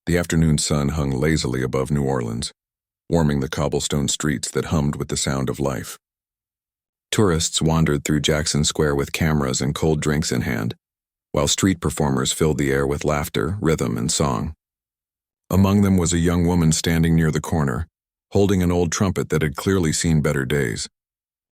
The afternoon sun hung lazily above New Orleans, warming the cobblestone streets that hummed with the sound of life. Tourists wandered through Jackson Square with cameras and cold drinks in hand, while street performers filled the air with laughter, rhythm, and song. Among them was a young woman standing near the corner, holding an old trumpet that had clearly seen better days.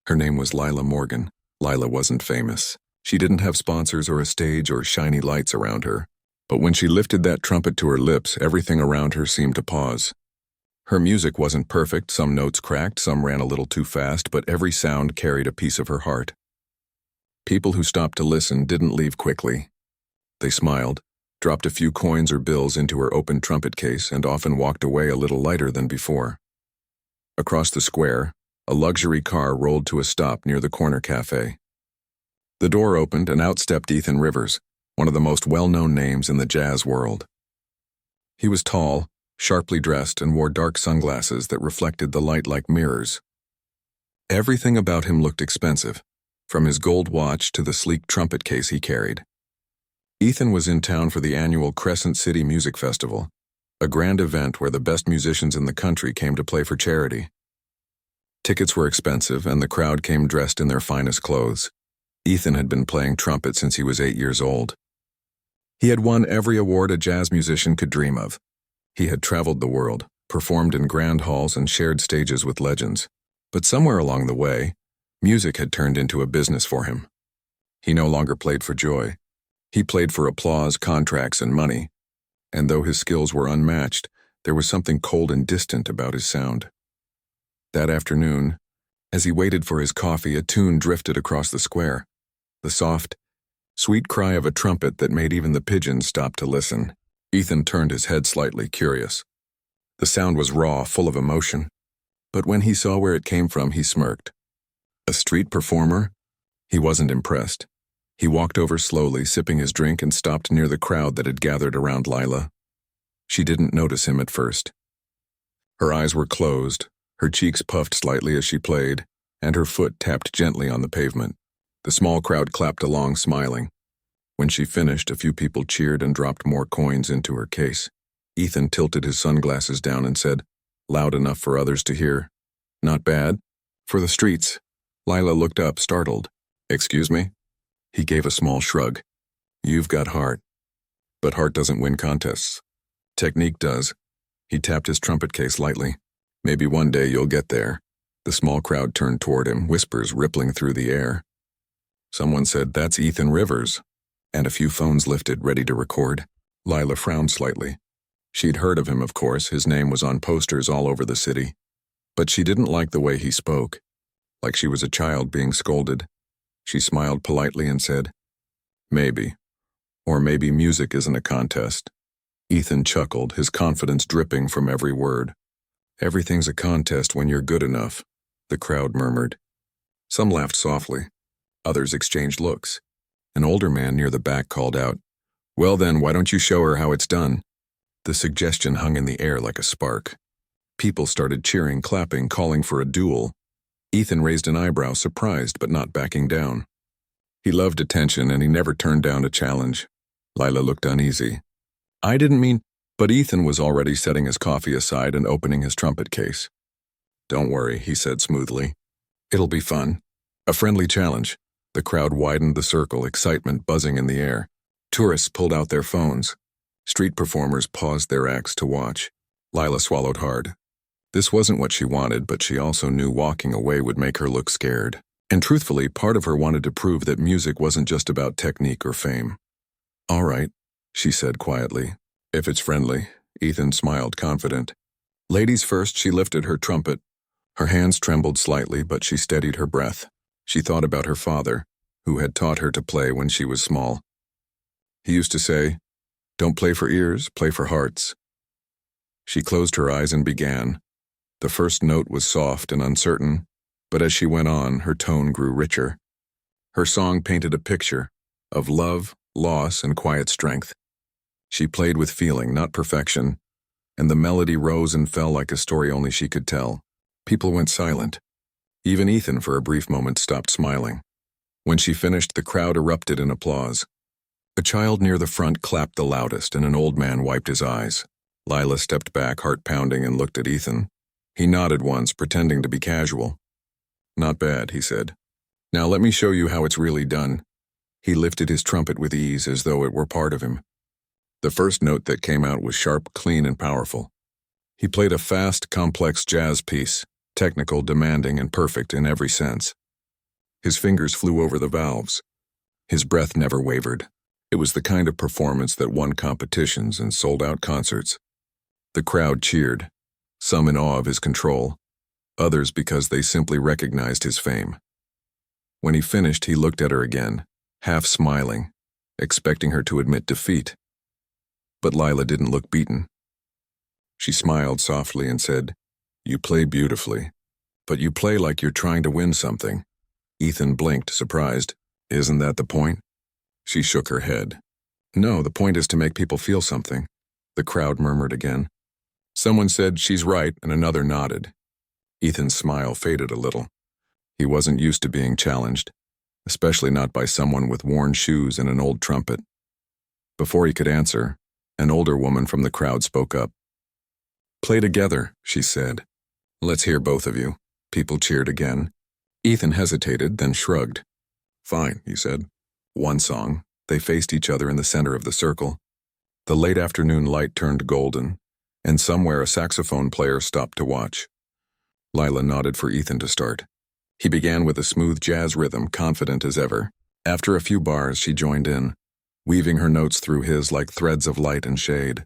Her name was Lila Morgan. Lila wasn't famous. She didn't have sponsors or a stage or shiny lights around her. But when she lifted that trumpet to her lips, everything around her seemed to pause. Her music wasn't perfect, some notes cracked, some ran a little too fast, but every sound carried a piece of her heart. People who stopped to listen didn't leave quickly. They smiled, dropped a few coins or bills into her open trumpet case, and often walked away a little lighter than before. Across the square, a luxury car rolled to a stop near the corner cafe. The door opened and out stepped Ethan Rivers, one of the most well-known names in the jazz world. He was tall, sharply dressed, and wore dark sunglasses that reflected the light like mirrors. Everything about him looked expensive, from his gold watch to the sleek trumpet case he carried. Ethan was in town for the annual Crescent City Music Festival, a grand event where the best musicians in the country came to play for charity. Tickets were expensive, and the crowd came dressed in their finest clothes. Ethan had been playing trumpet since he was 8 years old. He had won every award a jazz musician could dream of. He had traveled the world, performed in grand halls, and shared stages with legends. But somewhere along the way, music had turned into a business for him. He no longer played for joy. He played for applause, contracts, and money. And though his skills were unmatched, there was something cold and distant about his sound. That afternoon, as he waited for his coffee, a tune drifted across the square. The soft, sweet cry of a trumpet that made even the pigeons stop to listen. Ethan turned his head slightly, curious. The sound was raw, full of emotion. But when he saw where it came from, he smirked. A street performer? He wasn't impressed. He walked over slowly, sipping his drink, and stopped near the crowd that had gathered around Lila. She didn't notice him at first. Her eyes were closed, her cheeks puffed slightly as she played, and her foot tapped gently on the pavement. The small crowd clapped along, smiling. When she finished, a few people cheered and dropped more coins into her case. Ethan tilted his sunglasses down and said, loud enough for others to hear, "Not bad? For the streets." Lila looked up, startled. "Excuse me?" He gave a small shrug. "You've got heart. But heart doesn't win contests. Technique does." He tapped his trumpet case lightly. "Maybe one day you'll get there." The small crowd turned toward him, whispers rippling through the air. Someone said, "That's Ethan Rivers," and a few phones lifted, ready to record. Lila frowned slightly. She'd heard of him, of course. His name was on posters all over the city. But she didn't like the way he spoke, like she was a child being scolded. She smiled politely and said, "Maybe. Or maybe music isn't a contest." Ethan chuckled, his confidence dripping from every word. "Everything's a contest when you're good enough," the crowd murmured. Some laughed softly. Others exchanged looks. An older man near the back called out, "Well then, why don't you show her how it's done?" The suggestion hung in the air like a spark. People started cheering, clapping, calling for a duel. Ethan raised an eyebrow, surprised but not backing down. He loved attention, and he never turned down a challenge. Lila looked uneasy. "I didn't mean—" But Ethan was already setting his coffee aside and opening his trumpet case. "Don't worry," he said smoothly. "It'll be fun. A friendly challenge." The crowd widened the circle, excitement buzzing in the air. Tourists pulled out their phones. Street performers paused their acts to watch. Lila swallowed hard. This wasn't what she wanted, but she also knew walking away would make her look scared. And truthfully, part of her wanted to prove that music wasn't just about technique or fame. "All right," she said quietly. "If it's friendly." Ethan smiled, confident. Ladies first, she lifted her trumpet. Her hands trembled slightly, but she steadied her breath. She thought about her father, who had taught her to play when she was small. He used to say, "Don't play for ears, play for hearts." She closed her eyes and began. The first note was soft and uncertain, but as she went on, her tone grew richer. Her song painted a picture of love, loss, and quiet strength. She played with feeling, not perfection, and the melody rose and fell like a story only she could tell. People went silent. Even Ethan, for a brief moment, stopped smiling. When she finished, the crowd erupted in applause. A child near the front clapped the loudest, and an old man wiped his eyes. Lila stepped back, heart pounding, and looked at Ethan. He nodded once, pretending to be casual. "Not bad," he said. "Now let me show you how it's really done." He lifted his trumpet with ease as though it were part of him. The first note that came out was sharp, clean, and powerful. He played a fast, complex jazz piece, technical, demanding, and perfect in every sense. His fingers flew over the valves. His breath never wavered. It was the kind of performance that won competitions and sold out concerts. The crowd cheered, some in awe of his control, others because they simply recognized his fame. When he finished, he looked at her again, half smiling, expecting her to admit defeat. But Lila didn't look beaten. She smiled softly and said, "You play beautifully, but you play like you're trying to win something." Ethan blinked, surprised. "Isn't that the point?" She shook her head. "No, the point is to make people feel something." The crowd murmured again. Someone said, "She's right," and another nodded. Ethan's smile faded a little. He wasn't used to being challenged, especially not by someone with worn shoes and an old trumpet. Before he could answer, an older woman from the crowd spoke up. "Play together," she said. "Let's hear both of you." People cheered again. Ethan hesitated, then shrugged. "Fine," he said. One song. They faced each other in the center of the circle. The late afternoon light turned golden, and somewhere a saxophone player stopped to watch. Lila nodded for Ethan to start. He began with a smooth jazz rhythm, confident as ever. After a few bars, she joined in, weaving her notes through his like threads of light and shade.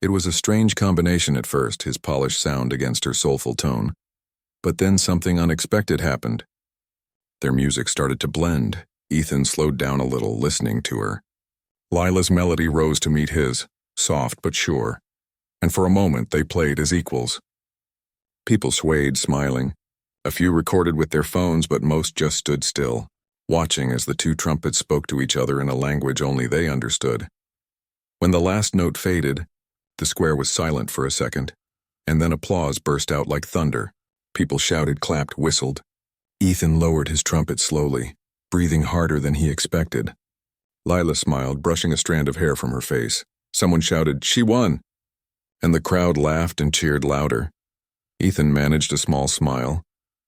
It was a strange combination at first, his polished sound against her soulful tone. But then something unexpected happened. Their music started to blend. Ethan slowed down a little, listening to her. Lila's melody rose to meet his, soft but sure, and for a moment they played as equals. People swayed, smiling. A few recorded with their phones, but most just stood still, watching as the two trumpets spoke to each other in a language only they understood. When the last note faded, the square was silent for a second, and then applause burst out like thunder. People shouted, clapped, whistled. Ethan lowered his trumpet slowly, breathing harder than he expected. Lila smiled, brushing a strand of hair from her face. Someone shouted, "She won!" And the crowd laughed and cheered louder. Ethan managed a small smile,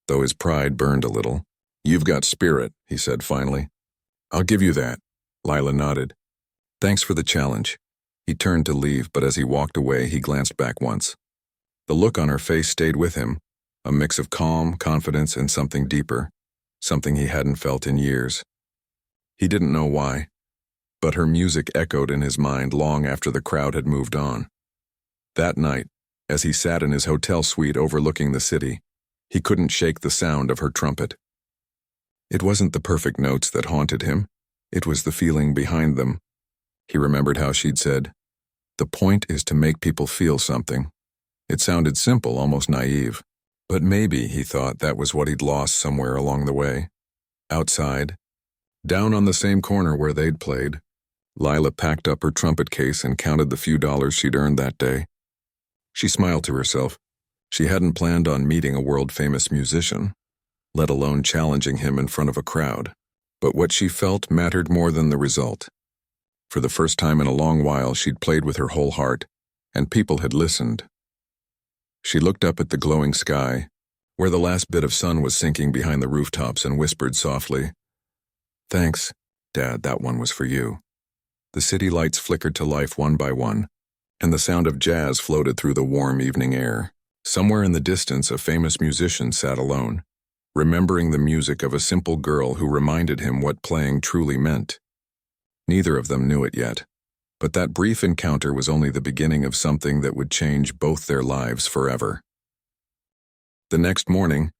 though his pride burned a little. "You've got spirit," he said finally. "I'll give you that." Lila nodded. "Thanks for the challenge." He turned to leave, but as he walked away, he glanced back once. The look on her face stayed with him, a mix of calm, confidence, and something deeper, something he hadn't felt in years. He didn't know why, but her music echoed in his mind long after the crowd had moved on. That night, as he sat in his hotel suite overlooking the city, he couldn't shake the sound of her trumpet. It wasn't the perfect notes that haunted him, it was the feeling behind them. He remembered how she'd said, "The point is to make people feel something." It sounded simple, almost naive. But maybe, he thought, that was what he'd lost somewhere along the way. Outside, down on the same corner where they'd played, Lila packed up her trumpet case and counted the few dollars she'd earned that day. She smiled to herself. She hadn't planned on meeting a world-famous musician, let alone challenging him in front of a crowd. But what she felt mattered more than the result. For the first time in a long while, she'd played with her whole heart, and people had listened. She looked up at the glowing sky, where the last bit of sun was sinking behind the rooftops, and whispered softly, "Thanks, Dad, that one was for you." The city lights flickered to life one by one, and the sound of jazz floated through the warm evening air. Somewhere in the distance, a famous musician sat alone, remembering the music of a simple girl who reminded him what playing truly meant. Neither of them knew it yet, but that brief encounter was only the beginning of something that would change both their lives forever. The next morning,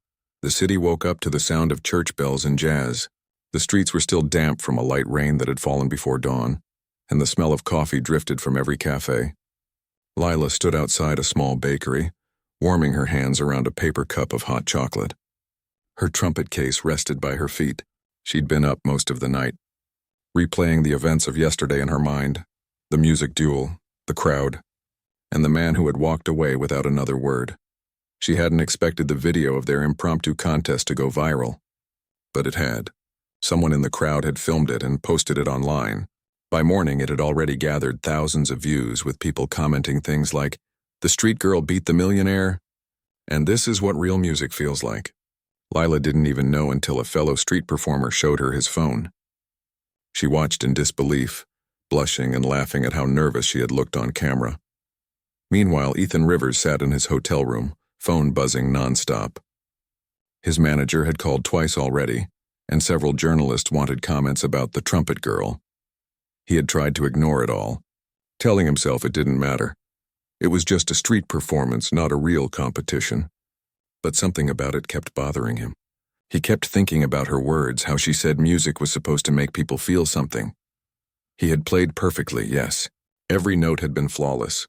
the city woke up to the sound of church bells and jazz. The streets were still damp from a light rain that had fallen before dawn, and the smell of coffee drifted from every cafe. Lila stood outside a small bakery, warming her hands around a paper cup of hot chocolate. Her trumpet case rested by her feet. She'd been up most of the night, replaying the events of yesterday in her mind. The music duel, the crowd, and the man who had walked away without another word. She hadn't expected the video of their impromptu contest to go viral, but it had. Someone in the crowd had filmed it and posted it online. By morning, it had already gathered thousands of views, with people commenting things like, "The street girl beat the millionaire," and "This is what real music feels like." Lila didn't even know until a fellow street performer showed her his phone. She watched in disbelief, blushing and laughing at how nervous she had looked on camera. Meanwhile, Ethan Rivers sat in his hotel room, phone buzzing nonstop. His manager had called twice already, and several journalists wanted comments about the trumpet girl. He had tried to ignore it all, telling himself it didn't matter. It was just a street performance, not a real competition. But something about it kept bothering him. He kept thinking about her words, how she said music was supposed to make people feel something. He had played perfectly, yes. Every note had been flawless.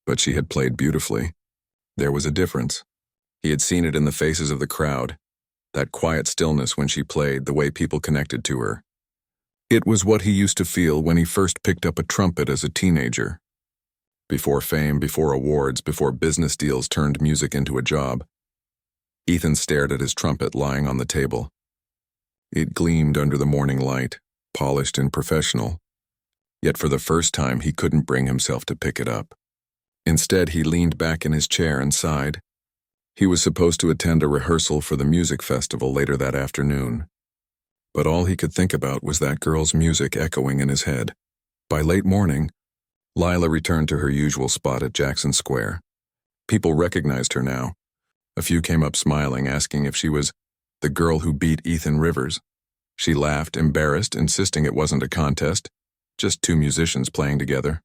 But she had played beautifully. There was a difference. He had seen it in the faces of the crowd, that quiet stillness when she played, the way people connected to her. It was what he used to feel when he first picked up a trumpet as a teenager. Before fame, before awards, before business deals turned music into a job. Ethan stared at his trumpet lying on the table. It gleamed under the morning light, polished and professional. Yet for the first time, he couldn't bring himself to pick it up. Instead, he leaned back in his chair and sighed. He was supposed to attend a rehearsal for the music festival later that afternoon. But all he could think about was that girl's music echoing in his head. By late morning, Lila returned to her usual spot at Jackson Square. People recognized her now. A few came up smiling, asking if she was the girl who beat Ethan Rivers. She laughed, embarrassed, insisting it wasn't a contest, just two musicians playing together.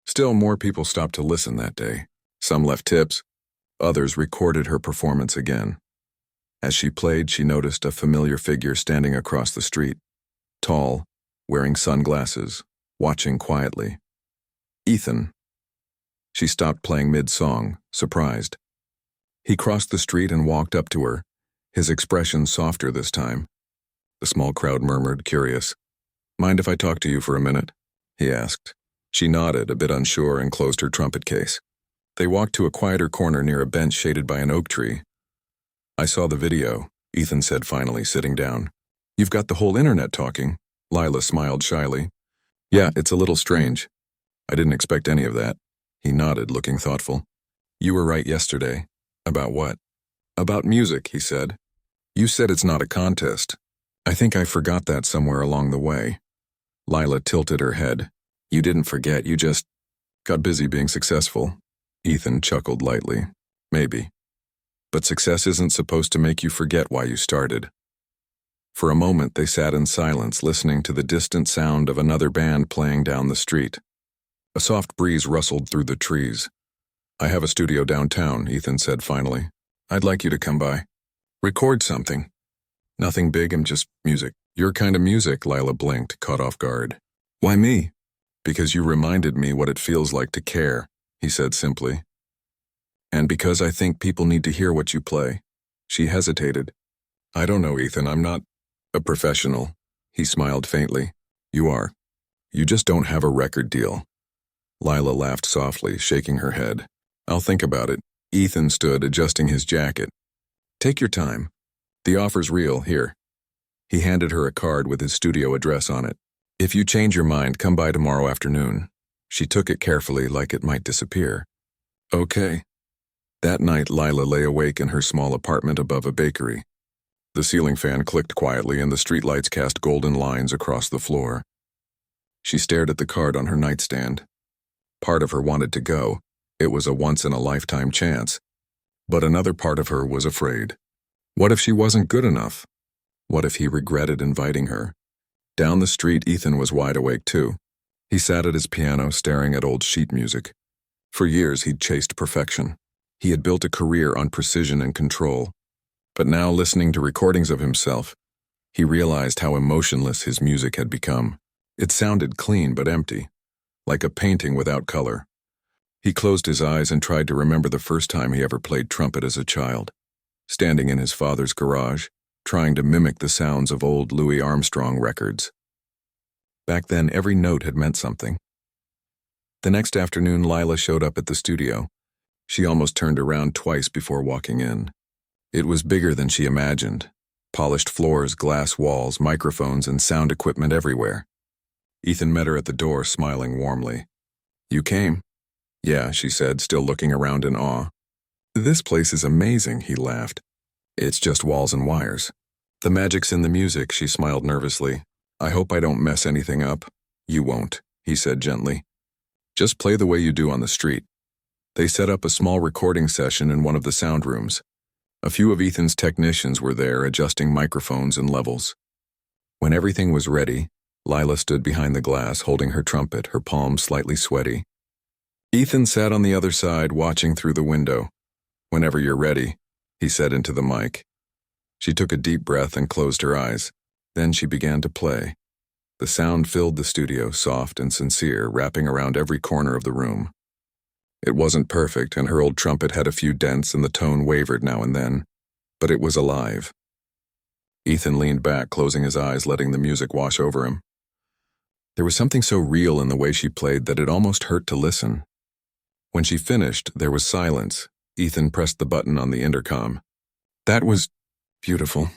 Still, more people stopped to listen that day. Some left tips. Others recorded her performance again. As she played, she noticed a familiar figure standing across the street, tall, wearing sunglasses, watching quietly. Ethan. She stopped playing mid-song, surprised. He crossed the street and walked up to her, his expression softer this time. The small crowd murmured, curious. "Mind if I talk to you for a minute?" he asked. She nodded, a bit unsure, and closed her trumpet case. They walked to a quieter corner near a bench shaded by an oak tree. "I saw the video," Ethan said finally, sitting down. "You've got the whole internet talking." Lila smiled shyly. "Yeah, it's a little strange. I didn't expect any of that." He nodded, looking thoughtful. "You were right yesterday." "About what?" "About music," he said. "You said it's not a contest. I think I forgot that somewhere along the way." Lila tilted her head. "You didn't forget, you just got busy being successful." Ethan chuckled lightly. "Maybe. But success isn't supposed to make you forget why you started." For a moment, they sat in silence, listening to the distant sound of another band playing down the street. A soft breeze rustled through the trees. "I have a studio downtown," Ethan said finally. "I'd like you to come by. Record something. Nothing big, and just music." "Your kind of music," Lila blinked, caught off guard. "Why me?" "Because you reminded me what it feels like to care," he said simply. "And because I think people need to hear what you play." She hesitated. "I don't know, Ethan, I'm not a professional." He smiled faintly. "You are. You just don't have a record deal." Lila laughed softly, shaking her head. "I'll think about it." Ethan stood, adjusting his jacket. "Take your time. The offer's real, here." He handed her a card with his studio address on it. "If you change your mind, come by tomorrow afternoon." She took it carefully, like it might disappear. "Okay." That night, Lila lay awake in her small apartment above a bakery. The ceiling fan clicked quietly and the streetlights cast golden lines across the floor. She stared at the card on her nightstand. Part of her wanted to go. It was a once-in-a-lifetime chance. But another part of her was afraid. What if she wasn't good enough? What if he regretted inviting her? Down the street, Ethan was wide awake too. He sat at his piano, staring at old sheet music. For years, he'd chased perfection. He had built a career on precision and control. But now, listening to recordings of himself, he realized how emotionless his music had become. It sounded clean but empty, like a painting without color. He closed his eyes and tried to remember the first time he ever played trumpet as a child, standing in his father's garage, trying to mimic the sounds of old Louis Armstrong records. Back then, every note had meant something. The next afternoon, Lila showed up at the studio. She almost turned around twice before walking in. It was bigger than she imagined. Polished floors, glass walls, microphones, and sound equipment everywhere. Ethan met her at the door, smiling warmly. "You came?" "Yeah," she said, still looking around in awe. "This place is amazing," he laughed. "It's just walls and wires." "The magic's in the music," she smiled nervously. "I hope I don't mess anything up." "You won't," he said gently. "Just play the way you do on the street." They set up a small recording session in one of the sound rooms. A few of Ethan's technicians were there, adjusting microphones and levels. When everything was ready, Lila stood behind the glass, holding her trumpet, her palms slightly sweaty. Ethan sat on the other side, watching through the window. "Whenever you're ready," he said into the mic. She took a deep breath and closed her eyes. Then she began to play. The sound filled the studio, soft and sincere, wrapping around every corner of the room. It wasn't perfect, and her old trumpet had a few dents and the tone wavered now and then, but it was alive. Ethan leaned back, closing his eyes, letting the music wash over him. There was something so real in the way she played that it almost hurt to listen. When she finished, there was silence. Ethan pressed the button on the intercom. "That was beautiful."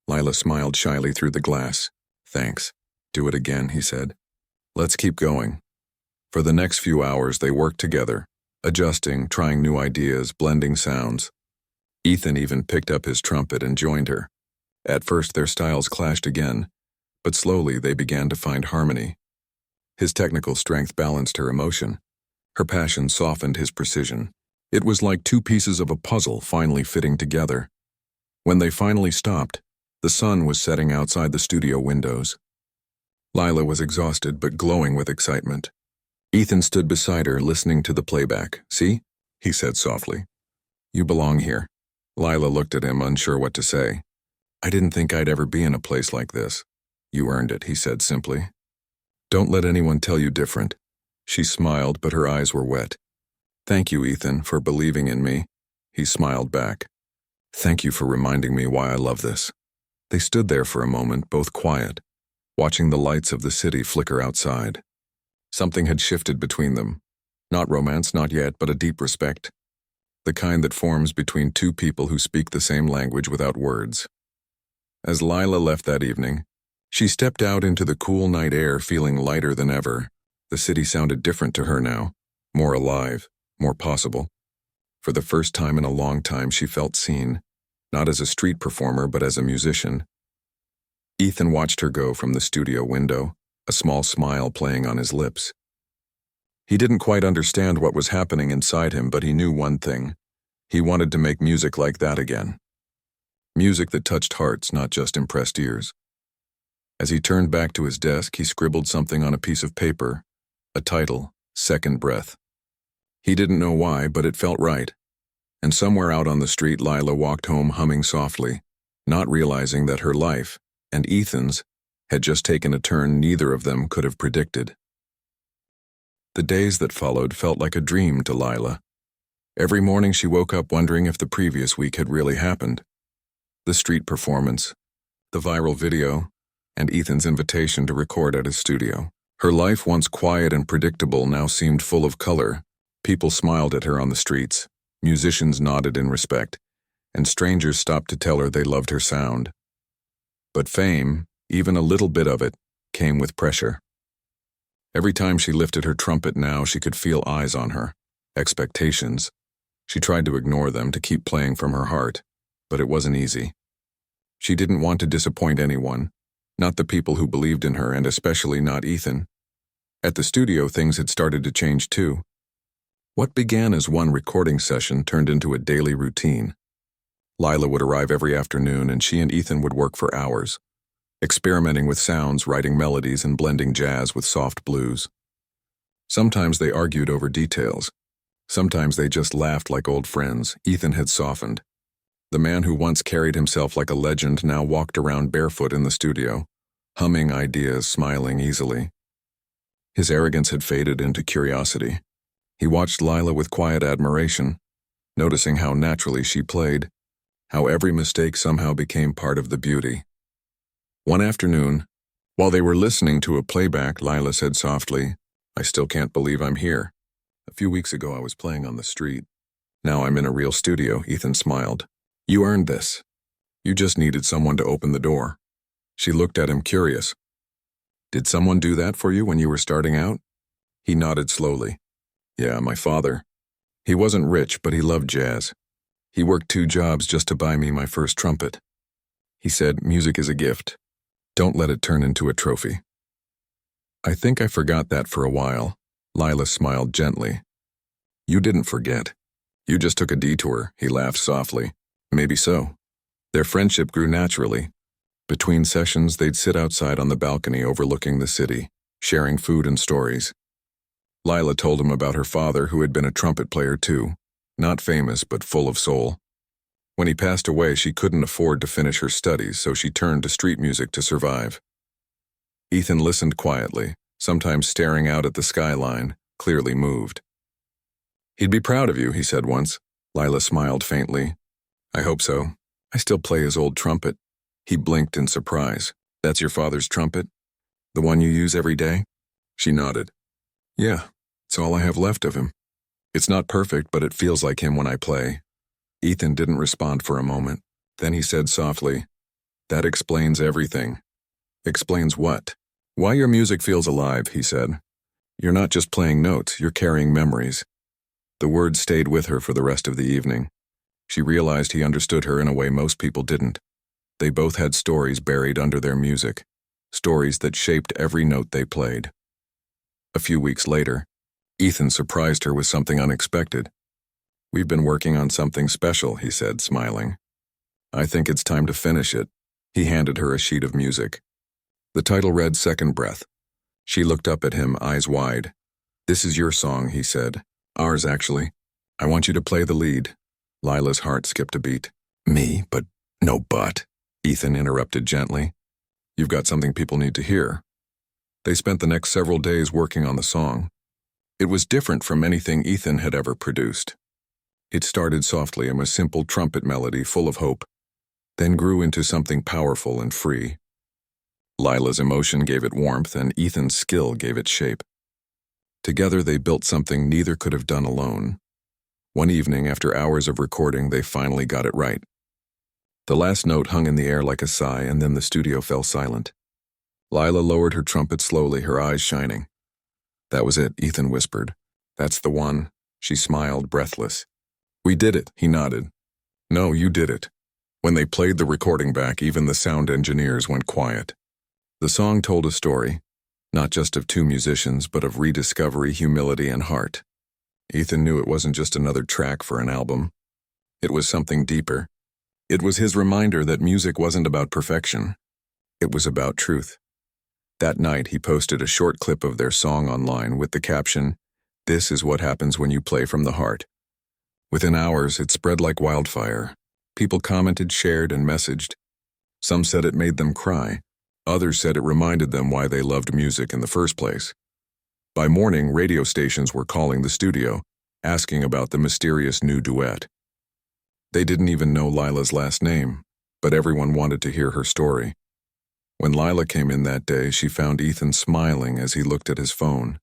Lila smiled shyly through the glass. "Thanks. Do it again," he said. "Let's keep going." For the next few hours, they worked together, adjusting, trying new ideas, blending sounds. Ethan even picked up his trumpet and joined her. At first, their styles clashed again, but slowly they began to find harmony. His technical strength balanced her emotion. Her passion softened his precision. It was like two pieces of a puzzle finally fitting together. When they finally stopped, the sun was setting outside the studio windows. Lila was exhausted but glowing with excitement. Ethan stood beside her, listening to the playback. "See?" he said softly. "You belong here." Lila looked at him, unsure what to say. "I didn't think I'd ever be in a place like this." "You earned it," he said simply. "Don't let anyone tell you different." She smiled, but her eyes were wet. "Thank you, Ethan, for believing in me." He smiled back. "Thank you for reminding me why I love this." They stood there for a moment, both quiet, watching the lights of the city flicker outside. Something had shifted between them. Not romance, not yet, but a deep respect. The kind that forms between two people who speak the same language without words. As Lila left that evening, she stepped out into the cool night air, feeling lighter than ever. The city sounded different to her now, more alive, more possible. For the first time in a long time, she felt seen, not as a street performer, but as a musician. Ethan watched her go from the studio window, a small smile playing on his lips. He didn't quite understand what was happening inside him, but he knew one thing. He wanted to make music like that again. Music that touched hearts, not just impressed ears. As he turned back to his desk, he scribbled something on a piece of paper, a title, "Second Breath." He didn't know why, but it felt right. And somewhere out on the street, Lila walked home humming softly, not realizing that her life, and Ethan's, had just taken a turn neither of them could have predicted. The days that followed felt like a dream to Lila. Every morning she woke up wondering if the previous week had really happened. The street performance, the viral video, and Ethan's invitation to record at his studio. Her life, once quiet and predictable, now seemed full of color. People smiled at her on the streets, musicians nodded in respect, and strangers stopped to tell her they loved her sound. But fame, even a little bit of it, came with pressure. Every time she lifted her trumpet now, she could feel eyes on her, expectations. She tried to ignore them, to keep playing from her heart, but it wasn't easy. She didn't want to disappoint anyone, not the people who believed in her, and especially not Ethan. At the studio, things had started to change too. What began as one recording session turned into a daily routine. Lila would arrive every afternoon, and she and Ethan would work for hours, experimenting with sounds, writing melodies, and blending jazz with soft blues. Sometimes they argued over details. Sometimes they just laughed like old friends. Ethan had softened. The man who once carried himself like a legend now walked around barefoot in the studio, humming ideas, smiling easily. His arrogance had faded into curiosity. He watched Lila with quiet admiration, noticing how naturally she played, how every mistake somehow became part of the beauty. One afternoon, while they were listening to a playback, Lila said softly, "I still can't believe I'm here. A few weeks ago I was playing on the street. Now I'm in a real studio." Ethan smiled. "You earned this. You just needed someone to open the door." She looked at him, curious. Did someone do that for you when you were starting out? He nodded slowly. Yeah, my father. He wasn't rich, but he loved jazz. He worked 2 jobs just to buy me my first trumpet. He said, music is a gift. Don't let it turn into a trophy. I think I forgot that for a while. Lila smiled gently. You didn't forget. You just took a detour, he laughed softly. Maybe so. Their friendship grew naturally. Between sessions, they'd sit outside on the balcony overlooking the city, sharing food and stories. Lila told him about her father, who had been a trumpet player too, not famous but full of soul. When he passed away, she couldn't afford to finish her studies, so she turned to street music to survive. Ethan listened quietly, sometimes staring out at the skyline, clearly moved. He'd be proud of you, he said once. Lila smiled faintly. I hope so. I still play his old trumpet. He blinked in surprise. That's your father's trumpet? The one you use every day? She nodded. Yeah, it's all I have left of him. It's not perfect, but it feels like him when I play. Ethan didn't respond for a moment. Then he said softly, that explains everything. Explains what? Why your music feels alive, he said. You're not just playing notes, you're carrying memories. The words stayed with her for the rest of the evening. She realized he understood her in a way most people didn't. They both had stories buried under their music, stories that shaped every note they played. A few weeks later, Ethan surprised her with something unexpected. We've been working on something special, he said, smiling. I think it's time to finish it. He handed her a sheet of music. The title read Second Breath. She looked up at him, eyes wide. This is your song, he said. Ours, actually. I want you to play the lead. Lila's heart skipped a beat. Me? But no but, Ethan interrupted gently. You've got something people need to hear. They spent the next several days working on the song. It was different from anything Ethan had ever produced. It started softly in a simple trumpet melody full of hope, then grew into something powerful and free. Lila's emotion gave it warmth, and Ethan's skill gave it shape. Together they built something neither could have done alone. One evening, after hours of recording, they finally got it right. The last note hung in the air like a sigh, and then the studio fell silent. Lila lowered her trumpet slowly, her eyes shining. That was it, Ethan whispered. That's the one. She smiled, breathless. We did it, he nodded. No, you did it. When they played the recording back, even the sound engineers went quiet. The song told a story, not just of 2 musicians, but of rediscovery, humility, and heart. Ethan knew it wasn't just another track for an album. It was something deeper. It was his reminder that music wasn't about perfection. It was about truth. That night, he posted a short clip of their song online with the caption, "This is what happens when you play from the heart." Within hours, it spread like wildfire. People commented, shared, and messaged. Some said it made them cry. Others said it reminded them why they loved music in the first place. By morning, radio stations were calling the studio, asking about the mysterious new duet. They didn't even know Lila's last name, but everyone wanted to hear her story. When Lila came in that day, she found Ethan smiling as he looked at his phone.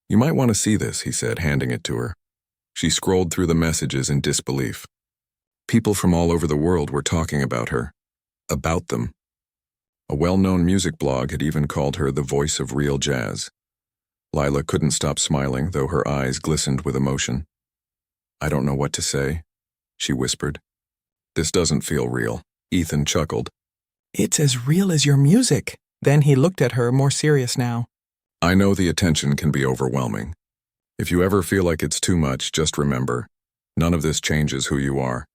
You might want to see this, he said, handing it to her. She scrolled through the messages in disbelief. People from all over the world were talking about her. About them. A well-known music blog had even called her the voice of real jazz. Lila couldn't stop smiling, though her eyes glistened with emotion. I don't know what to say, she whispered. This doesn't feel real. Ethan chuckled. It's as real as your music. Then he looked at her, more serious now. I know the attention can be overwhelming. If you ever feel like it's too much, just remember, none of this changes who you are.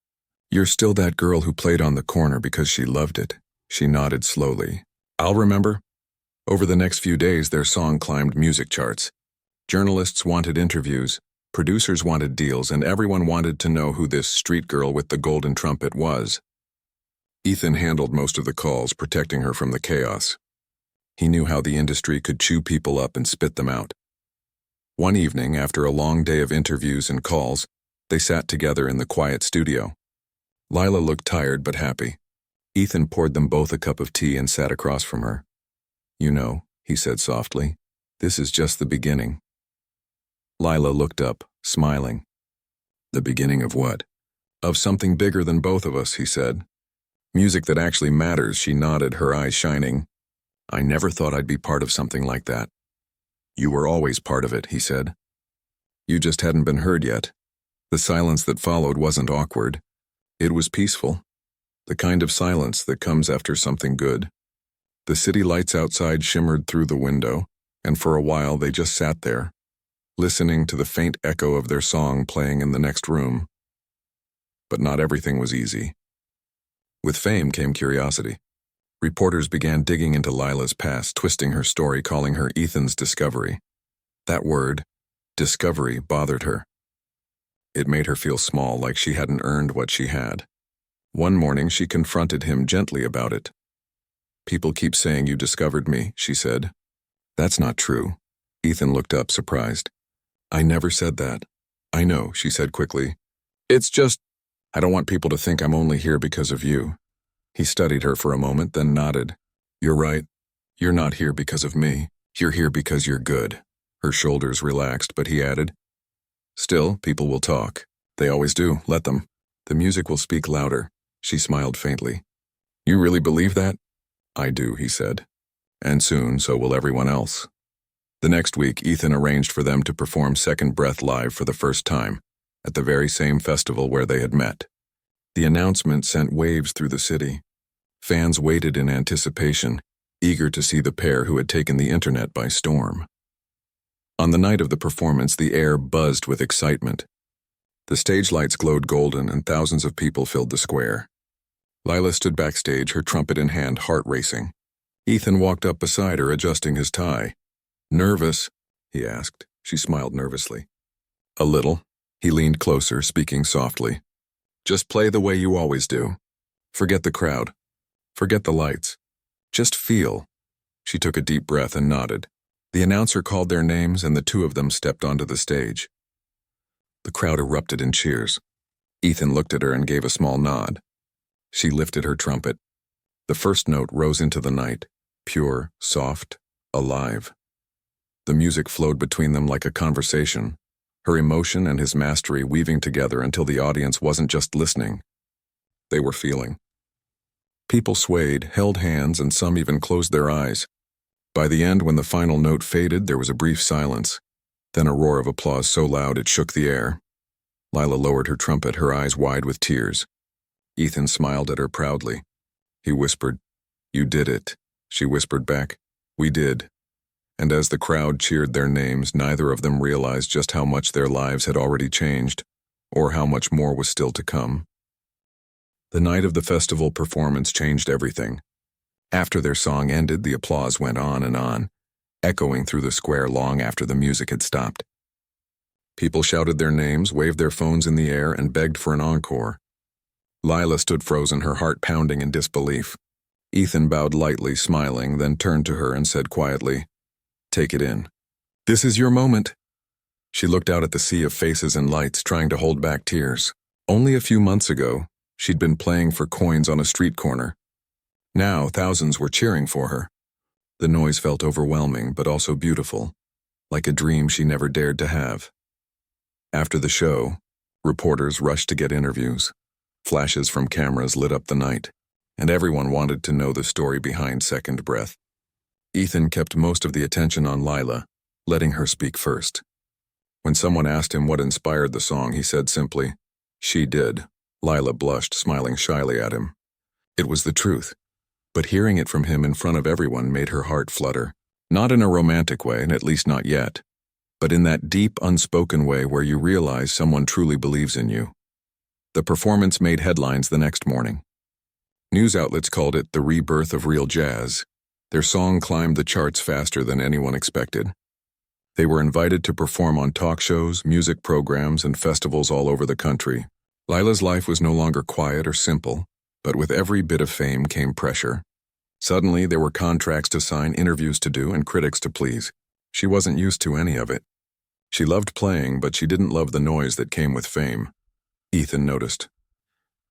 You're still that girl who played on the corner because she loved it. She nodded slowly. I'll remember. Over the next few days, their song climbed music charts. Journalists wanted interviews, producers wanted deals, and everyone wanted to know who this street girl with the golden trumpet was. Ethan handled most of the calls, protecting her from the chaos. He knew how the industry could chew people up and spit them out. One evening, after a long day of interviews and calls, they sat together in the quiet studio. Lila looked tired but happy. Ethan poured them both a cup of tea and sat across from her. You know, he said softly, this is just the beginning. Lila looked up, smiling. The beginning of what? Of something bigger than both of us, he said. Music that actually matters, she nodded, her eyes shining. I never thought I'd be part of something like that. You were always part of it, he said. You just hadn't been heard yet. The silence that followed wasn't awkward. It was peaceful. The kind of silence that comes after something good. The city lights outside shimmered through the window, and for a while they just sat there, listening to the faint echo of their song playing in the next room. But not everything was easy. With fame came curiosity. Reporters began digging into Lila's past, twisting her story, calling her Ethan's discovery. That word, discovery, bothered her. It made her feel small, like she hadn't earned what she had. One morning, she confronted him gently about it. People keep saying you discovered me, she said. That's not true. Ethan looked up, surprised. I never said that. I know, she said quickly. It's just, I don't want people to think I'm only here because of you. He studied her for a moment, then nodded. You're right. You're not here because of me. You're here because you're good. Her shoulders relaxed, but he added, still, people will talk. They always do. Let them. The music will speak louder. She smiled faintly. You really believe that? I do, he said. And soon, so will everyone else. The next week, Ethan arranged for them to perform Second Breath live for the first time, at the very same festival where they had met. The announcement sent waves through the city. Fans waited in anticipation, eager to see the pair who had taken the internet by storm. On the night of the performance, the air buzzed with excitement. The stage lights glowed golden and thousands of people filled the square. Lila stood backstage, her trumpet in hand, heart racing. Ethan walked up beside her, adjusting his tie. Nervous? He asked. She smiled nervously. A little. He leaned closer, speaking softly. Just play the way you always do. Forget the crowd. Forget the lights. Just feel. She took a deep breath and nodded. The announcer called their names and the two of them stepped onto the stage. The crowd erupted in cheers. Ethan looked at her and gave a small nod. She lifted her trumpet. The first note rose into the night, pure, soft, alive. The music flowed between them like a conversation, her emotion and his mastery weaving together until the audience wasn't just listening. They were feeling. People swayed, held hands, and some even closed their eyes. By the end, when the final note faded, there was a brief silence, then a roar of applause so loud it shook the air. Lila lowered her trumpet, her eyes wide with tears. Ethan smiled at her proudly. He whispered, You did it. She whispered back, We did. And as the crowd cheered their names, neither of them realized just how much their lives had already changed, or how much more was still to come. The night of the festival performance changed everything. After their song ended, the applause went on, echoing through the square long after the music had stopped. People shouted their names, waved their phones in the air, and begged for an encore. Lila stood frozen, her heart pounding in disbelief. Ethan bowed lightly, smiling, then turned to her and said quietly, Take it in. This is your moment. She looked out at the sea of faces and lights, trying to hold back tears. Only a few months ago, she'd been playing for coins on a street corner. Now, thousands were cheering for her. The noise felt overwhelming, but also beautiful, like a dream she never dared to have. After the show, reporters rushed to get interviews. Flashes from cameras lit up the night, and everyone wanted to know the story behind Second Breath. Ethan kept most of the attention on Lila, letting her speak first. When someone asked him what inspired the song, he said simply, She did. Lila blushed, smiling shyly at him. It was the truth, but hearing it from him in front of everyone made her heart flutter. Not in a romantic way, at least not yet, but in that deep, unspoken way where you realize someone truly believes in you. The performance made headlines the next morning. News outlets called it the rebirth of real jazz. Their song climbed the charts faster than anyone expected. They were invited to perform on talk shows, music programs, and festivals all over the country. Lila's life was no longer quiet or simple, but with every bit of fame came pressure. Suddenly, there were contracts to sign, interviews to do, and critics to please. She wasn't used to any of it. She loved playing, but she didn't love the noise that came with fame. Ethan noticed.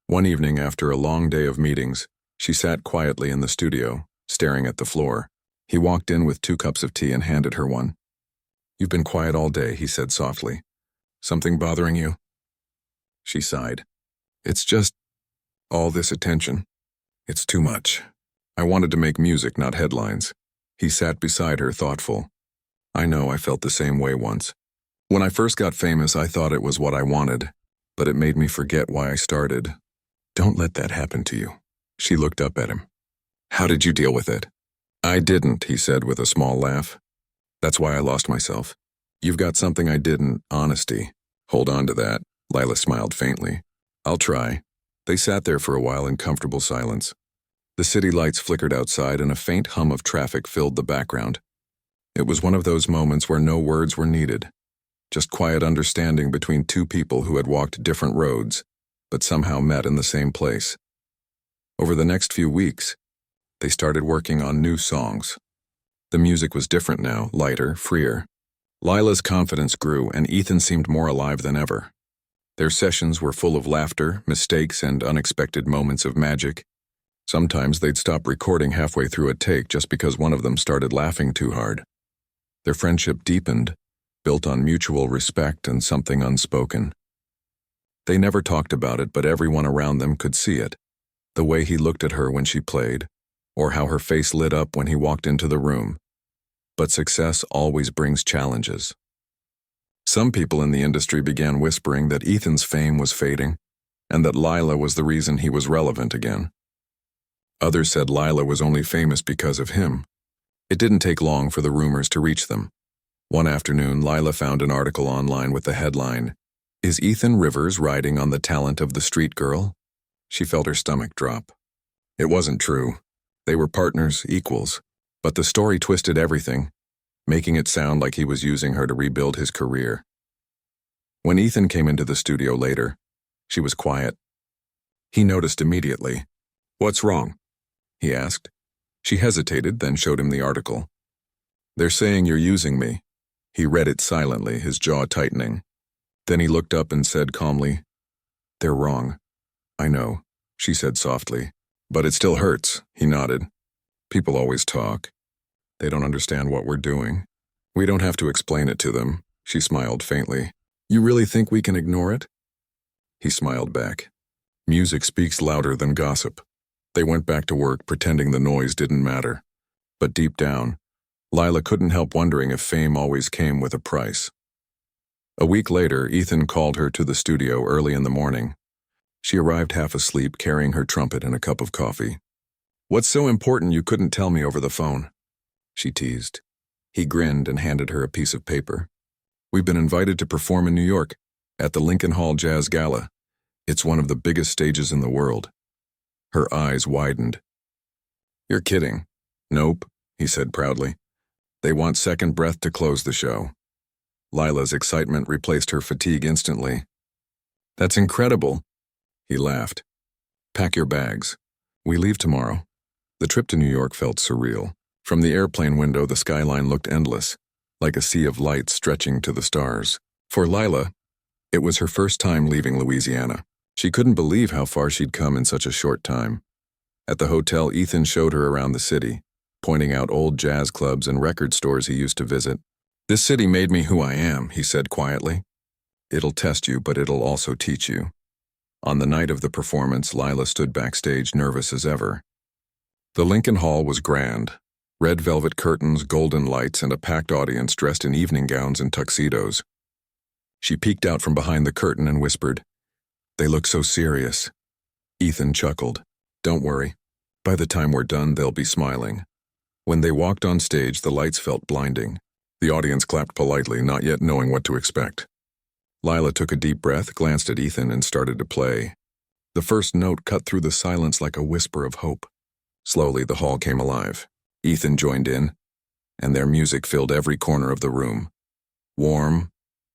One evening, after a long day of meetings, she sat quietly in the studio, staring at the floor. He walked in with 2 cups of tea and handed her one. You've been quiet all day, he said softly. Something bothering you? She sighed. It's just all this attention. It's too much. I wanted to make music, not headlines. He sat beside her, thoughtful. I know, I felt the same way once. When I first got famous, I thought it was what I wanted, but it made me forget why I started. Don't let that happen to you. She looked up at him. How did you deal with it? I didn't, he said with a small laugh. That's why I lost myself. You've got something I didn't, honesty. Hold on to that. Lila smiled faintly. I'll try. They sat there for a while in comfortable silence. The city lights flickered outside and a faint hum of traffic filled the background. It was one of those moments where no words were needed, just quiet understanding between two people who had walked different roads, but somehow met in the same place. Over the next few weeks, they started working on new songs. The music was different now, lighter, freer. Lila's confidence grew, and Ethan seemed more alive than ever. Their sessions were full of laughter, mistakes, and unexpected moments of magic. Sometimes they'd stop recording halfway through a take just because one of them started laughing too hard. Their friendship deepened, built on mutual respect and something unspoken. They never talked about it, but everyone around them could see it. The way he looked at her when she played, or how her face lit up when he walked into the room. But success always brings challenges. Some people in the industry began whispering that Ethan's fame was fading, and that Lila was the reason he was relevant again. Others said Lila was only famous because of him. It didn't take long for the rumors to reach them. One afternoon, Lila found an article online with the headline, "Is Ethan Rivers riding on the talent of the street girl?" She felt her stomach drop. It wasn't true. They were partners, equals. But the story twisted everything, making it sound like he was using her to rebuild his career. When Ethan came into the studio later, she was quiet. He noticed immediately. "What's wrong?" he asked. She hesitated, then showed him the article. "They're saying you're using me." He read it silently, his jaw tightening. Then he looked up and said calmly, "They're wrong." "I know," she said softly. "But it still hurts," he nodded. "People always talk. They don't understand what we're doing. We don't have to explain it to them." She smiled faintly. "You really think we can ignore it?" He smiled back. "Music speaks louder than gossip." They went back to work, pretending the noise didn't matter. But deep down, Lila couldn't help wondering if fame always came with a price. A week later, Ethan called her to the studio early in the morning. She arrived half asleep, carrying her trumpet and a cup of coffee. "What's so important you couldn't tell me over the phone?" she teased. He grinned and handed her a piece of paper. "We've been invited to perform in New York, at the Lincoln Hall Jazz Gala. It's one of the biggest stages in the world." Her eyes widened. "You're kidding." "Nope," he said proudly. "They want Second Breath to close the show." Lila's excitement replaced her fatigue instantly. "That's incredible." He laughed. "Pack your bags. We leave tomorrow." The trip to New York felt surreal. From the airplane window, the skyline looked endless, like a sea of lights stretching to the stars. For Lila, it was her first time leaving Louisiana. She couldn't believe how far she'd come in such a short time. At the hotel, Ethan showed her around the city, pointing out old jazz clubs and record stores he used to visit. "This city made me who I am," he said quietly. "It'll test you, but it'll also teach you." On the night of the performance, Lila stood backstage, nervous as ever. The Lincoln Hall was grand. Red velvet curtains, golden lights, and a packed audience dressed in evening gowns and tuxedos. She peeked out from behind the curtain and whispered, "They look so serious." Ethan chuckled. "Don't worry. By the time we're done, they'll be smiling." When they walked on stage, the lights felt blinding. The audience clapped politely, not yet knowing what to expect. Lila took a deep breath, glanced at Ethan, and started to play. The first note cut through the silence like a whisper of hope. Slowly, the hall came alive. Ethan joined in, and their music filled every corner of the room. Warm,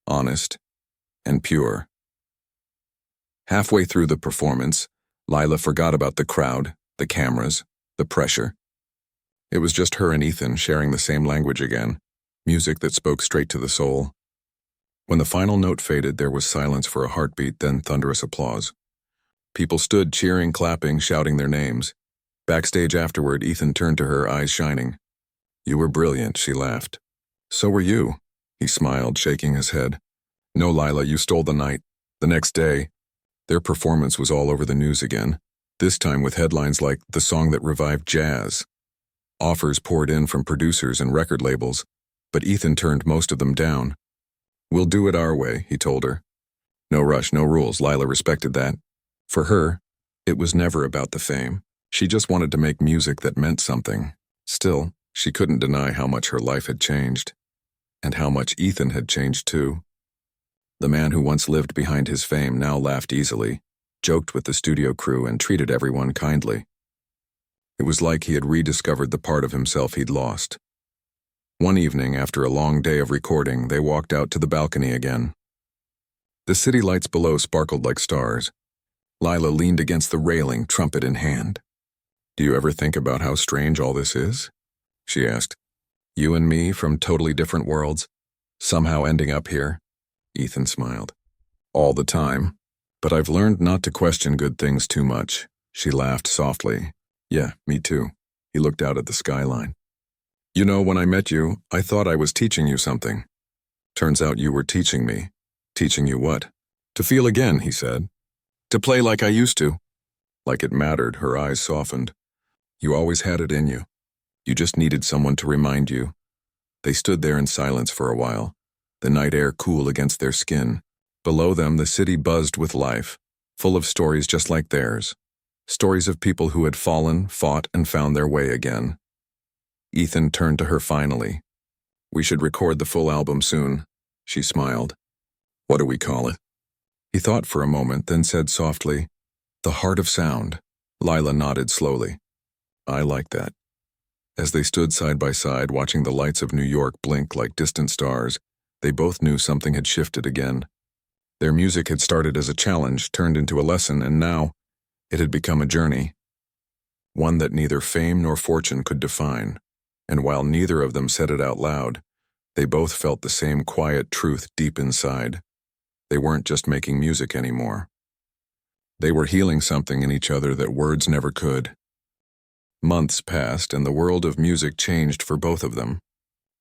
honest, and pure. Halfway through the performance, Lila forgot about the crowd, the cameras, the pressure. It was just her and Ethan sharing the same language again, music that spoke straight to the soul. When the final note faded, there was silence for a heartbeat, then thunderous applause. People stood cheering, clapping, shouting their names. Backstage afterward, Ethan turned to her, eyes shining. "You were brilliant," she laughed. "So were you," he smiled, shaking his head. "No, Lila, you stole the night." The next day, their performance was all over the news again, this time with headlines like "The Song That Revived Jazz." Offers poured in from producers and record labels, but Ethan turned most of them down. "We'll do it our way," he told her. No rush, no rules. Lila respected that. For her, it was never about the fame. She just wanted to make music that meant something. Still, she couldn't deny how much her life had changed. And how much Ethan had changed too. The man who once lived behind his fame now laughed easily, joked with the studio crew, and treated everyone kindly. It was like he had rediscovered the part of himself he'd lost. One evening, after a long day of recording, they walked out to the balcony again. The city lights below sparkled like stars. Lila leaned against the railing, trumpet in hand. "Do you ever think about how strange all this is?" she asked. "You and me from totally different worlds, somehow ending up here?" Ethan smiled. "All the time. But I've learned not to question good things too much." She laughed softly. "Yeah, me too." He looked out at the skyline. "You know, when I met you, I thought I was teaching you something. Turns out you were teaching me." "Teaching you what?" "To feel again," he said. "To play like I used to." Like it mattered, her eyes softened. "You always had it in you. You just needed someone to remind you." They stood there in silence for a while, the night air cool against their skin. Below them, the city buzzed with life, full of stories just like theirs. Stories of people who had fallen, fought, and found their way again. Ethan turned to her finally. "We should record the full album soon." She smiled. "What do we call it?" He thought for a moment, then said softly, "The Heart of Sound." Lila nodded slowly. "I like that." As they stood side by side, watching the lights of New York blink like distant stars, they both knew something had shifted again. Their music had started as a challenge, turned into a lesson, and now it had become a journey. One that neither fame nor fortune could define. And while neither of them said it out loud, they both felt the same quiet truth deep inside. They weren't just making music anymore. They were healing something in each other that words never could. Months passed, and the world of music changed for both of them.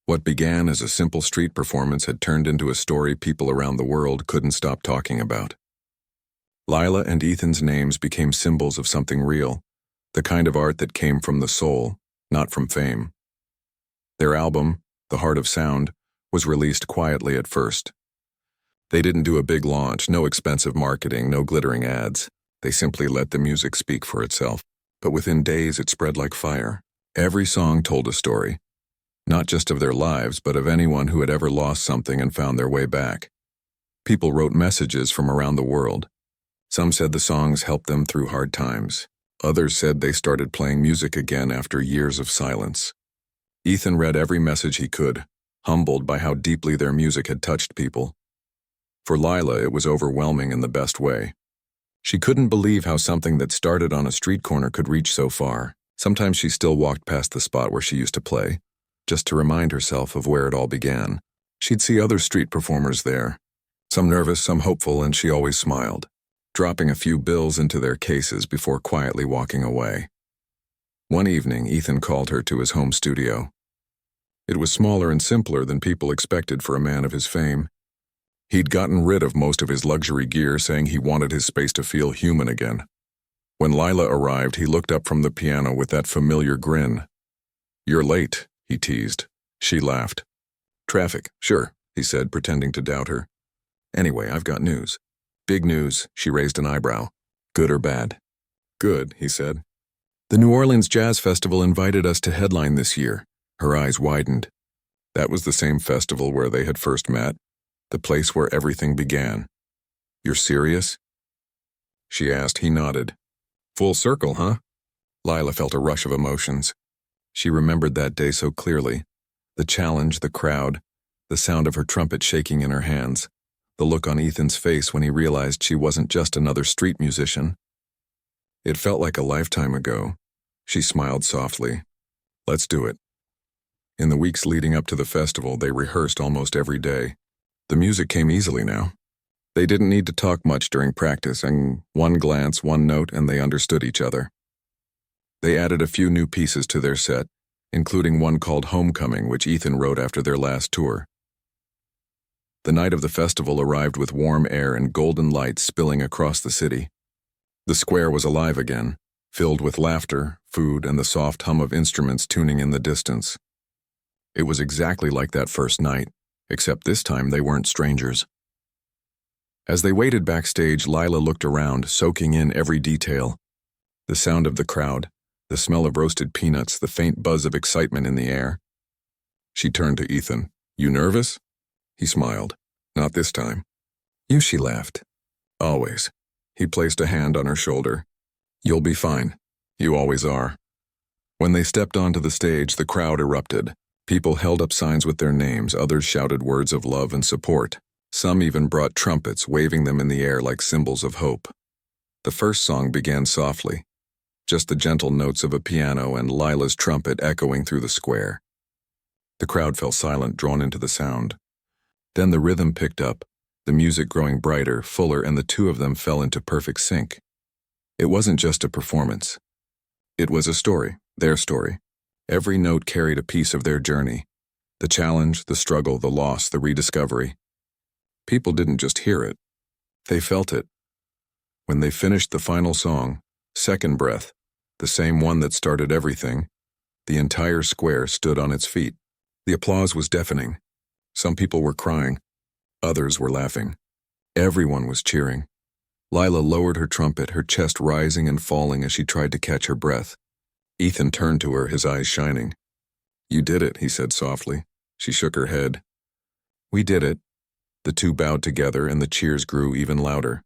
What began as a simple street performance had turned into a story people around the world couldn't stop talking about. Lila and Ethan's names became symbols of something real, the kind of art that came from the soul, not from fame. Their album, The Heart of Sound, was released quietly at first. They didn't do a big launch, no expensive marketing, no glittering ads. They simply let the music speak for itself. But within days it spread like fire. Every song told a story, not just of their lives, but of anyone who had ever lost something and found their way back. People wrote messages from around the world. Some said the songs helped them through hard times. Others said they started playing music again after years of silence. Ethan read every message he could, humbled by how deeply their music had touched people. For Lila, it was overwhelming in the best way. She couldn't believe how something that started on a street corner could reach so far. Sometimes she still walked past the spot where she used to play, just to remind herself of where it all began. She'd see other street performers there, some nervous, some hopeful, and she always smiled, dropping a few bills into their cases before quietly walking away. One evening, Ethan called her to his home studio. It was smaller and simpler than people expected for a man of his fame. He'd gotten rid of most of his luxury gear, saying he wanted his space to feel human again. When Lila arrived, he looked up from the piano with that familiar grin. "You're late," he teased. She laughed. "Traffic, sure," he said, pretending to doubt her. "Anyway, I've got news." "Big news," she raised an eyebrow. "Good or bad?" "Good," he said. "The New Orleans Jazz Festival invited us to headline this year." Her eyes widened. That was the same festival where they had first met. The place where everything began. "You're serious?" she asked. He nodded. "Full circle, huh?" Lila felt a rush of emotions. She remembered that day so clearly. The challenge, the crowd, the sound of her trumpet shaking in her hands, the look on Ethan's face when he realized she wasn't just another street musician. It felt like a lifetime ago. She smiled softly. "Let's do it." In the weeks leading up to the festival, they rehearsed almost every day. The music came easily now. They didn't need to talk much during practice, and one glance, one note, and they understood each other. They added a few new pieces to their set, including one called Homecoming, which Ethan wrote after their last tour. The night of the festival arrived with warm air and golden lights spilling across the city. The square was alive again, filled with laughter, food, and the soft hum of instruments tuning in the distance. It was exactly like that first night, except this time they weren't strangers. As they waited backstage, Lila looked around, soaking in every detail. The sound of the crowd, the smell of roasted peanuts, the faint buzz of excitement in the air. She turned to Ethan. "You nervous?" He smiled. "Not this time." "You," she laughed. "Always." He placed a hand on her shoulder. "You'll be fine. You always are." When they stepped onto the stage, the crowd erupted. People held up signs with their names, others shouted words of love and support. Some even brought trumpets, waving them in the air like symbols of hope. The first song began softly, just the gentle notes of a piano and Lila's trumpet echoing through the square. The crowd fell silent, drawn into the sound. Then the rhythm picked up, the music growing brighter, fuller, and the two of them fell into perfect sync. It wasn't just a performance. It was a story, their story. Every note carried a piece of their journey. The challenge, the struggle, the loss, the rediscovery. People didn't just hear it. They felt it. When they finished the final song, Second Breath, the same one that started everything, the entire square stood on its feet. The applause was deafening. Some people were crying. Others were laughing. Everyone was cheering. Lila lowered her trumpet, her chest rising and falling as she tried to catch her breath. Ethan turned to her, his eyes shining. "You did it," he said softly. She shook her head. "We did it." The two bowed together and the cheers grew even louder.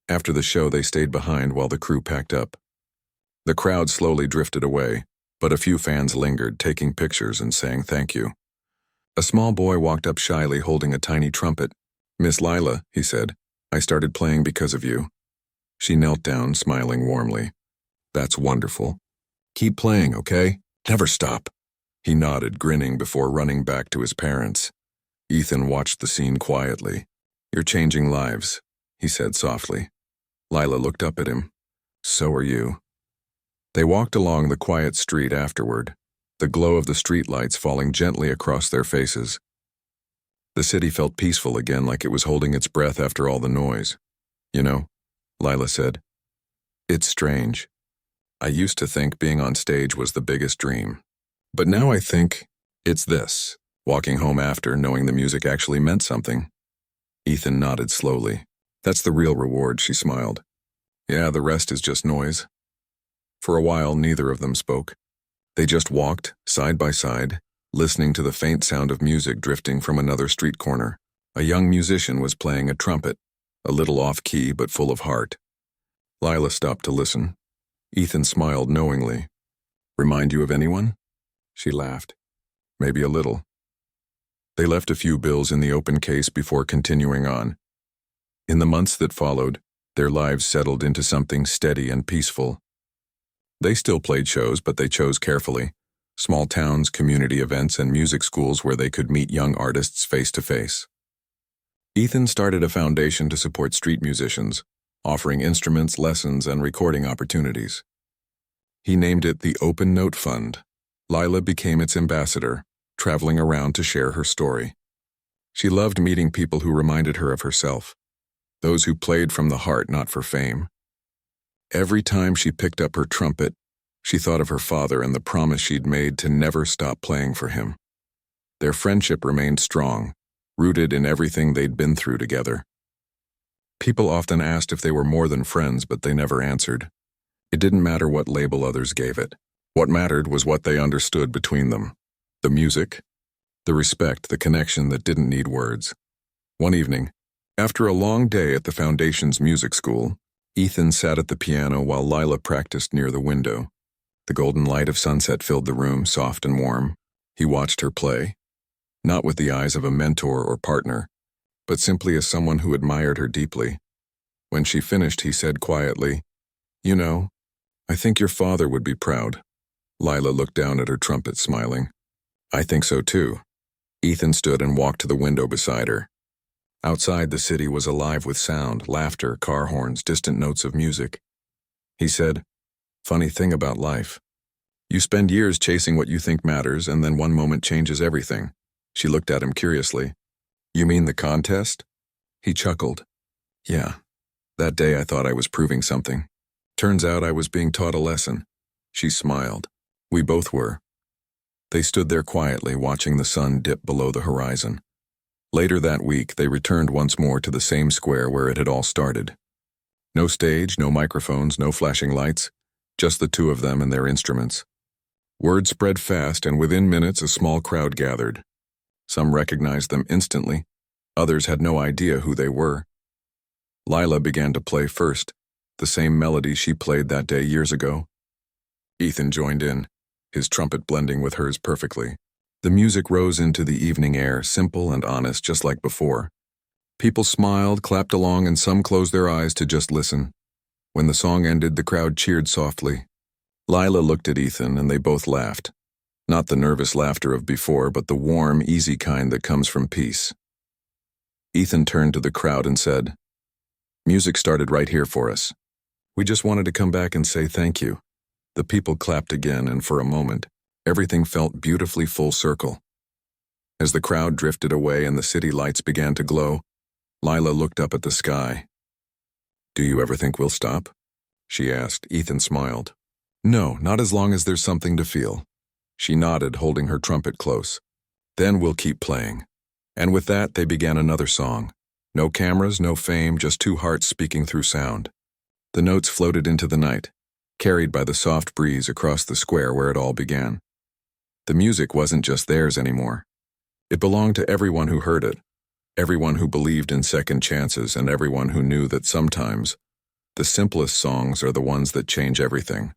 After the show, they stayed behind while the crew packed up. The crowd slowly drifted away, but a few fans lingered, taking pictures and saying thank you. A small boy walked up shyly, holding a tiny trumpet. "Miss Lila," he said, "I started playing because of you." She knelt down, smiling warmly. "That's wonderful. Keep playing, okay? Never stop." He nodded, grinning before running back to his parents. Ethan watched the scene quietly. "You're changing lives," he said softly. Lila looked up at him. "So are you." They walked along the quiet street afterward, the glow of the streetlights falling gently across their faces. The city felt peaceful again, like it was holding its breath after all the noise. "You know," Lila said, "it's strange. I used to think being on stage was the biggest dream. But now I think it's this, walking home after knowing the music actually meant something." Ethan nodded slowly. "That's the real reward," she smiled. "Yeah, the rest is just noise." For a while, neither of them spoke. They just walked, side by side, listening to the faint sound of music drifting from another street corner. A young musician was playing a trumpet, a little off-key but full of heart. Lila stopped to listen. Ethan smiled knowingly. "Remind you of anyone?" She laughed. "Maybe a little." They left a few bills in the open case before continuing on. In the months that followed, their lives settled into something steady and peaceful. They still played shows, but they chose carefully. Small towns, community events, and music schools where they could meet young artists face to face. Ethan started a foundation to support street musicians, offering instruments, lessons, and recording opportunities. He named it the Open Note Fund. Lila became its ambassador, traveling around to share her story. She loved meeting people who reminded her of herself, those who played from the heart, not for fame. Every time she picked up her trumpet, she thought of her father and the promise she'd made to never stop playing for him. Their friendship remained strong, rooted in everything they'd been through together. People often asked if they were more than friends, but they never answered. It didn't matter what label others gave it. What mattered was what they understood between them. The music, the respect, the connection that didn't need words. One evening, after a long day at the Foundation's music school, Ethan sat at the piano while Lila practiced near the window. The golden light of sunset filled the room, soft and warm. He watched her play, not with the eyes of a mentor or partner, but simply as someone who admired her deeply. When she finished, he said quietly, "You know, I think your father would be proud." Lila looked down at her trumpet, smiling. "I think so too." Ethan stood and walked to the window beside her. Outside, the city was alive with sound, laughter, car horns, distant notes of music. He said, "Funny thing about life. You spend years chasing what you think matters, and then one moment changes everything." She looked at him curiously. "You mean the contest?" He chuckled. "Yeah. That day I thought I was proving something. Turns out I was being taught a lesson. She smiled. We both were. They stood there quietly, watching the sun dip below the horizon. Later that week, they returned once more to the same square where it had all started. No stage, no microphones, no flashing lights, just the two of them and their instruments. Word spread fast, and within minutes a small crowd gathered. Some recognized them instantly. Others had no idea who they were. Lila began to play first, the same melody she played that day years ago. Ethan joined in, his trumpet blending with hers perfectly. The music rose into the evening air, simple and honest, just like before. People smiled, clapped along, and some closed their eyes to just listen. When the song ended, the crowd cheered softly. Lila looked at Ethan, and they both laughed. Not the nervous laughter of before, but the warm, easy kind that comes from peace. Ethan turned to the crowd and said, "Music started right here for us. We just wanted to come back and say thank you." The people clapped again, and for a moment, everything felt beautifully full circle. As the crowd drifted away and the city lights began to glow, Lila looked up at the sky. "Do you ever think we'll stop?" she asked. Ethan smiled. "No, not as long as there's something to feel." She nodded, holding her trumpet close. "Then we'll keep playing." And with that, they began another song. No cameras, no fame, just two hearts speaking through sound. The notes floated into the night, carried by the soft breeze across the square where it all began. The music wasn't just theirs anymore. It belonged to everyone who heard it, everyone who believed in second chances, and everyone who knew that sometimes the simplest songs are the ones that change everything.